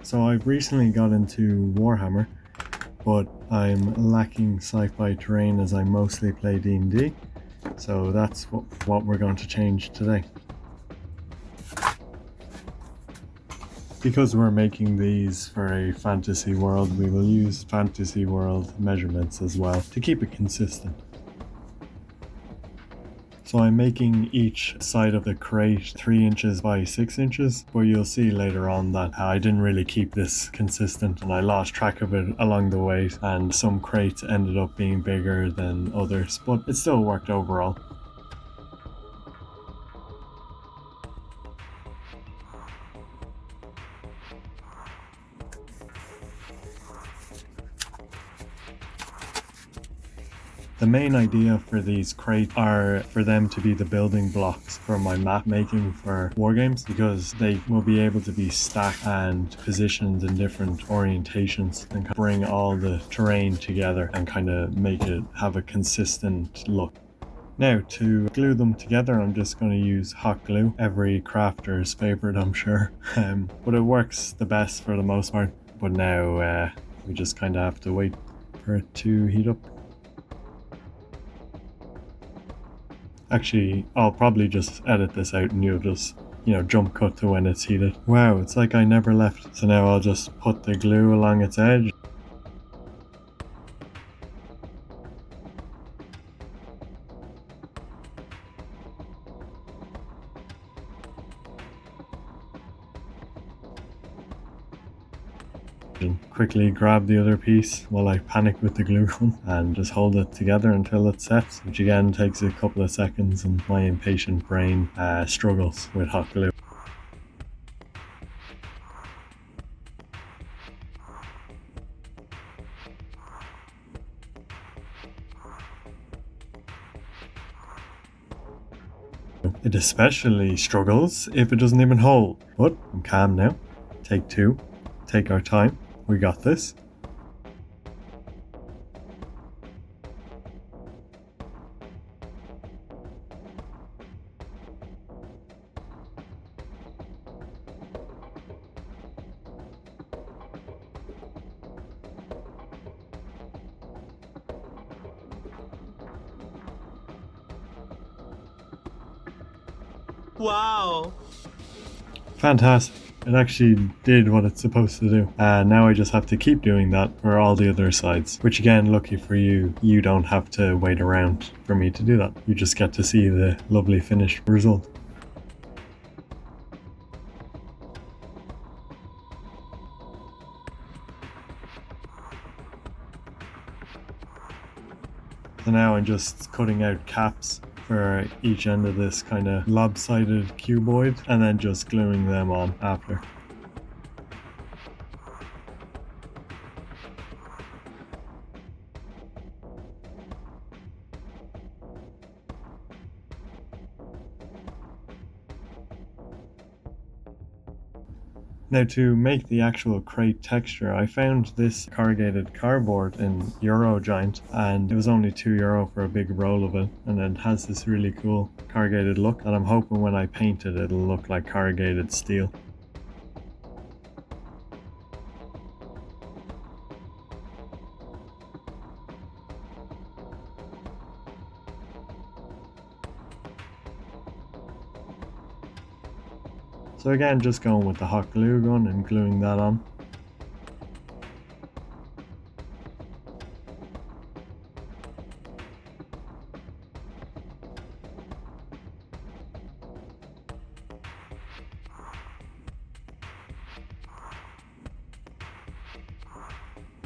So I've recently got into Warhammer, but I'm lacking sci-fi terrain as I mostly play D&D. So that's what we're going to change today. Because we're making these for a fantasy world, we will use fantasy world measurements as well to keep it consistent. So I'm making each side of the crate 3 inches by 6 inches, but you'll see later on that I didn't really keep this consistent and I lost track of it along the way, and some crates ended up being bigger than others, but it still worked overall. The main idea for these crates are for them to be the building blocks for my map making for wargames, because they will be able to be stacked and positioned in different orientations and bring all the terrain together and kind of make it have a consistent look. Now, to glue them together, I'm just going to use hot glue. Every crafter's favorite, I'm sure. But it works the best for the most part. But now we just kind of have to wait for it to heat up. Actually, I'll probably just edit this out and you'll just, jump cut to when it's heated. Wow, it's like I never left. So now I'll just put the glue along its edge. And quickly grab the other piece while I panic with the glue gun and just hold it together until it sets, which again takes a couple of seconds and my impatient brain struggles with hot glue. It especially struggles if it doesn't even hold. But I'm calm now. Take two. Take our time. We got this. Wow! Fantastic. It actually did what it's supposed to do. Now I just have to keep doing that for all the other sides. Which again, lucky for you, you don't have to wait around for me to do that. You just get to see the lovely finished result. So now I'm just cutting out caps for each end of this kind of lopsided cuboid and then just gluing them on after. Now, to make the actual crate texture, I found this corrugated cardboard in Eurogiant, and it was only €2 for a big roll of it, and it has this really cool corrugated look that I'm hoping when I paint it it'll look like corrugated steel. So again, just going with the hot glue gun and gluing that on.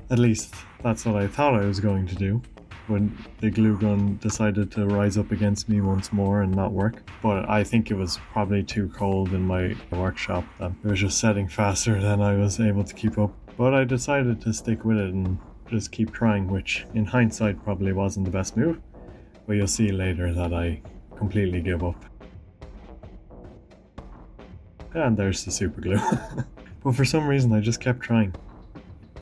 At least that's what I thought I was going to do when the glue gun decided to rise up against me once more and not work. But I think it was probably too cold in my workshop that it was just setting faster than I was able to keep up. But I decided to stick with it and just keep trying, which in hindsight probably wasn't the best move. But you'll see later that I completely give up. And there's the super glue. But for some reason I just kept trying.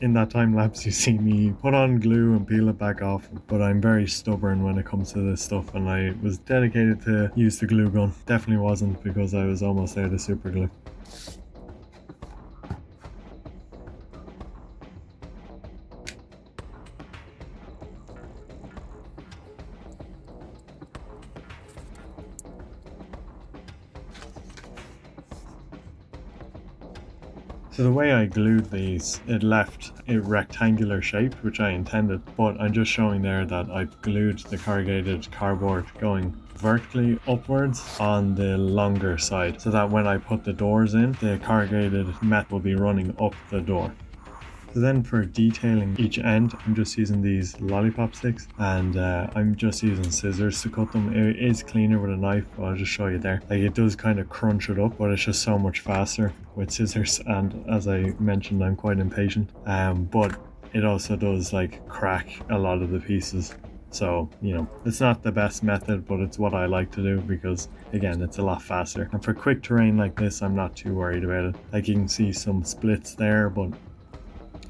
In that time lapse you see me put on glue and peel it back off, but I'm very stubborn when it comes to this stuff and I was dedicated to use the glue gun. Definitely wasn't because I was almost out of super glue. So the way I glued these, it left a rectangular shape, which I intended, but I'm just showing there that I've glued the corrugated cardboard going vertically upwards on the longer side, so that when I put the doors in, the corrugated metal will be running up the door. So then for detailing each end, I'm just using these lollipop sticks, and I'm just using scissors to cut them. It is cleaner with a knife, but I'll just show you there. Like, it does kind of crunch it up, but it's just so much faster with scissors, and as I mentioned, I'm quite impatient. But it also does like crack a lot of the pieces. So, it's not the best method, but it's what I like to do because, again, it's a lot faster. And for quick terrain like this, I'm not too worried about it. Like, you can see some splits there, but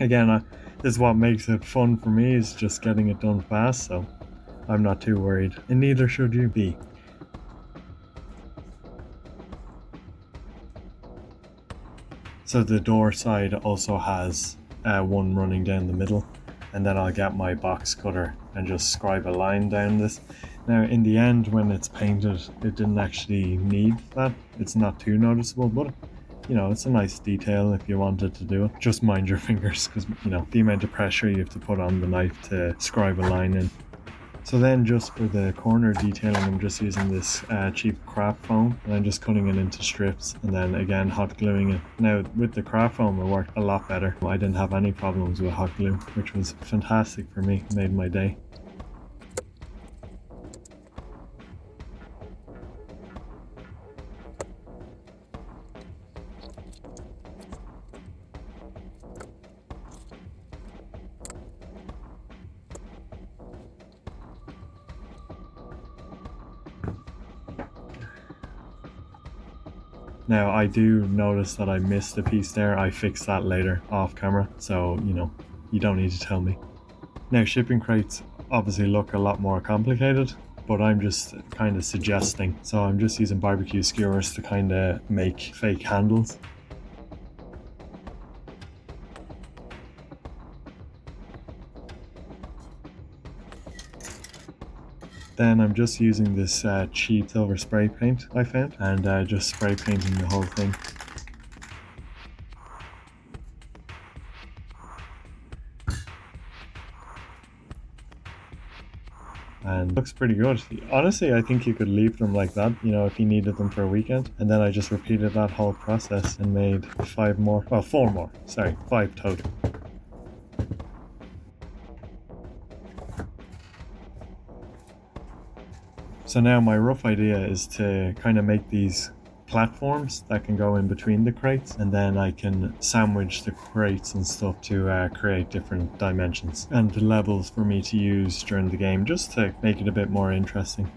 again, this is what makes it fun for me, is just getting it done fast, so I'm not too worried. And neither should you be. So the door side also has one running down the middle, and then I'll get my box cutter and just scribe a line down this. Now in the end, when it's painted, it didn't actually need that. It's not too noticeable, but it's a nice detail if you wanted to do it. Just mind your fingers, because the amount of pressure you have to put on the knife to scribe a line in. So then just for the corner detailing, I'm just using this cheap craft foam, and I'm just cutting it into strips and then again hot gluing it. Now with the craft foam, it worked a lot better. I didn't have any problems with hot glue, which was fantastic for me, made my day. Now I do notice that I missed a piece there. I fixed that later off camera, so you don't need to tell me. Now shipping crates obviously look a lot more complicated, but I'm just kind of suggesting. So I'm just using barbecue skewers to kind of make fake handles. Then I'm just using this cheap silver spray paint I found, and just spray painting the whole thing. And looks pretty good. Honestly, I think you could leave them like that, if you needed them for a weekend. And then I just repeated that whole process and made 4 more, sorry, 5 total. So now my rough idea is to kind of make these platforms that can go in between the crates, and then I can sandwich the crates and stuff to create different dimensions and levels for me to use during the game, just to make it a bit more interesting.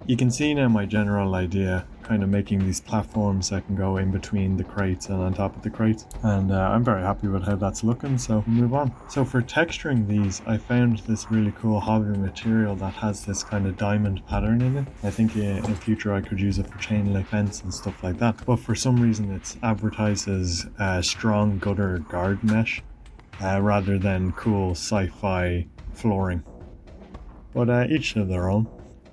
You can see now my general idea, kind of making these platforms that can go in between the crates and on top of the crates, and I'm very happy with how that's looking, so we'll move on. So for texturing these, I found this really cool hobby material that has this kind of diamond pattern in it. I think in future I could use it for chain link fence and stuff like that, but for some reason it's advertised as strong gutter guard mesh rather than cool sci-fi flooring, but each to their own.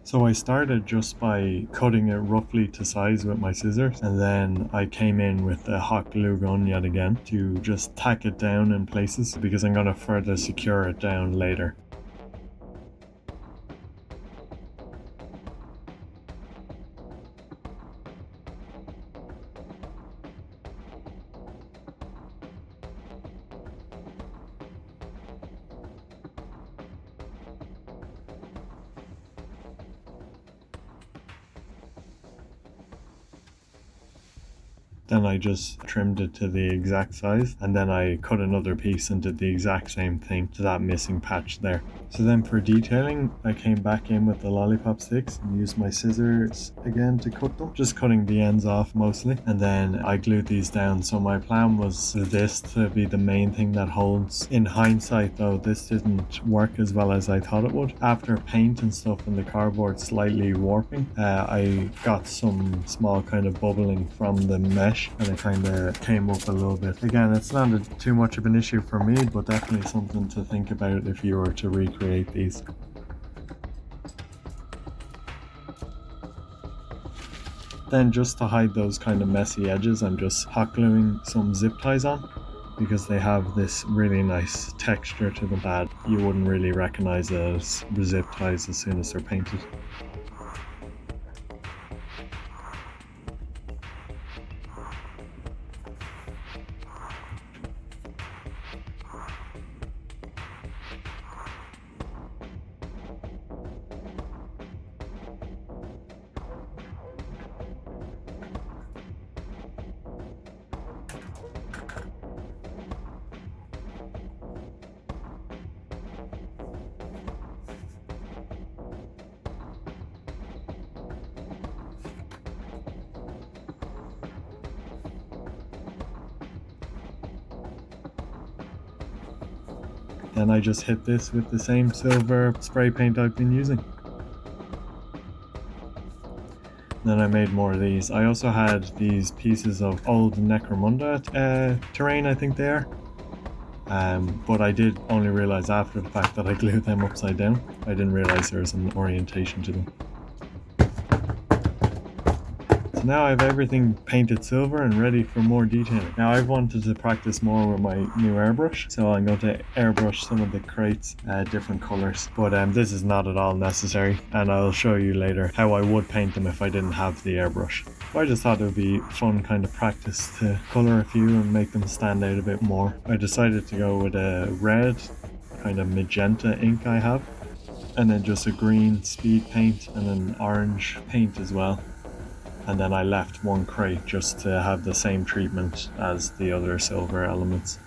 So I started just by cutting it roughly to size with my scissors, and then I came in with a hot glue gun yet again to just tack it down in places, because I'm going to further secure it down later. Then I just trimmed it to the exact size, and then I cut another piece and did the exact same thing to that missing patch there. So then for detailing, I came back in with the lollipop sticks and used my scissors again to cut them, just cutting the ends off mostly, and then I glued these down. So my plan was this to be the main thing that holds. In hindsight though, this didn't work as well as I thought it would. After paint and stuff and the cardboard slightly warping, I got some small kind of bubbling from the mesh, and it kind of came up a little bit. Again, it's not too much of an issue for me, but definitely something to think about if you were to recreate these. Then just to hide those kind of messy edges, I'm just hot gluing some zip ties on, because they have this really nice texture to them that you wouldn't really recognize as zip ties as soon as they're painted. Then I just hit this with the same silver spray paint I've been using. Then I made more of these. I also had these pieces of old Necromunda terrain, I think they are. But I did only realize after the fact that I glued them upside down. I didn't realize there was an orientation to them. So now I have everything painted silver and ready for more detailing. Now I've wanted to practice more with my new airbrush, so I'm going to airbrush some of the crates different colors, but this is not at all necessary, and I'll show you later how I would paint them if I didn't have the airbrush. I just thought it would be fun kind of practice to color a few and make them stand out a bit more. I decided to go with a red kind of magenta ink I have, and then just a green speed paint and an orange paint as well. And then I left one crate just to have the same treatment as the other silver elements.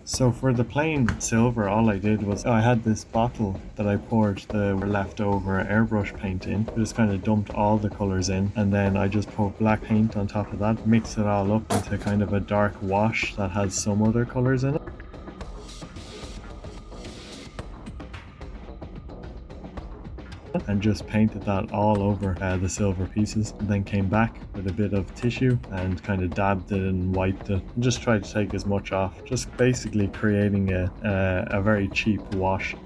So for the plain silver, all I did was I had this bottle that I poured the leftover airbrush paint in. I just kind of dumped all the colors in, and then I just put black paint on top of that, mixed it all up into kind of a dark wash that has some other colors in it. And just painted that all over the silver pieces, and then came back with a bit of tissue and kind of dabbed it and wiped it and just tried to take as much off, just basically creating a very cheap wash.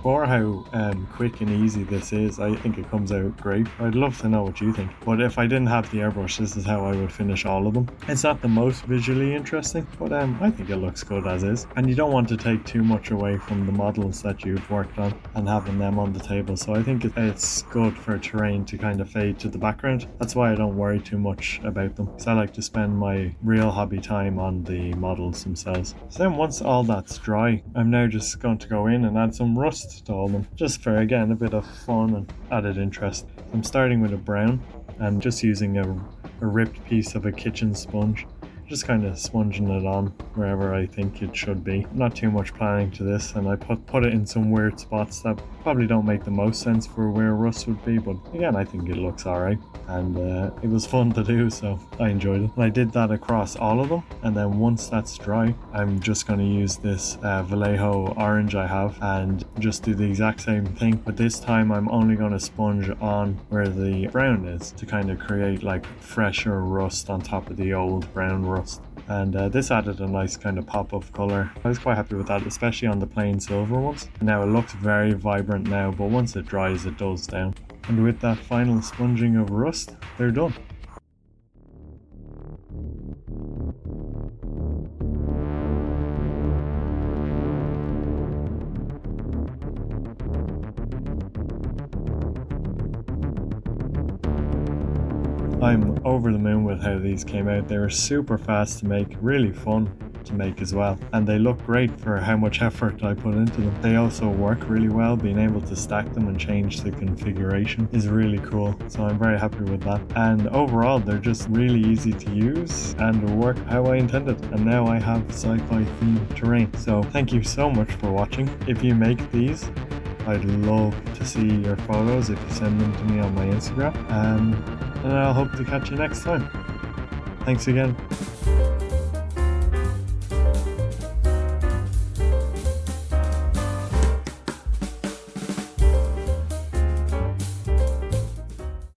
For how quick and easy this is, I think it comes out great. I'd love to know what you think, but if I didn't have the airbrush, this is how I would finish all of them. It's not the most visually interesting, but I think it looks good as is, and you don't want to take too much away from the models that you've worked on and having them on the table, so I think it's good for terrain to kind of fade to the background. That's why I don't worry too much about them, because I like to spend my real hobby time on the models themselves. So then once all that's dry, I'm now just going to go in and add some rust to all of them, just for again a bit of fun and added interest. I'm starting with a brown and just using a ripped piece of a kitchen sponge, just kind of sponging it on wherever I think it should be. Not too much planning to this, and I put it in some weird spots that probably don't make the most sense for where rust would be, but again I think it looks alright, and it was fun to do, so I enjoyed it. And I did that across all of them, and then once that's dry, I'm just going to use this Vallejo orange I have and just do the exact same thing, but this time I'm only going to sponge on where the brown is to kind of create like fresher rust on top of the old brown rust. And this added a nice kind of pop of colour. I was quite happy with that, especially on the plain silver ones. Now it looks very vibrant now, but once it dries it dulls down. And with that final sponging of rust, they're done. I'm over the moon with how these came out. They were super fast to make, really fun, to make as well, and they look great for how much effort I put into them. They also work really well. Being able to stack them and change the configuration is really cool, so I'm very happy with that. And overall, they're just really easy to use and work how I intended, and now I have sci-fi themed terrain. So thank you so much for watching. If you make these, I'd love to see your photos if you send them to me on my Instagram, and I'll hope to catch you next time. Thanks again.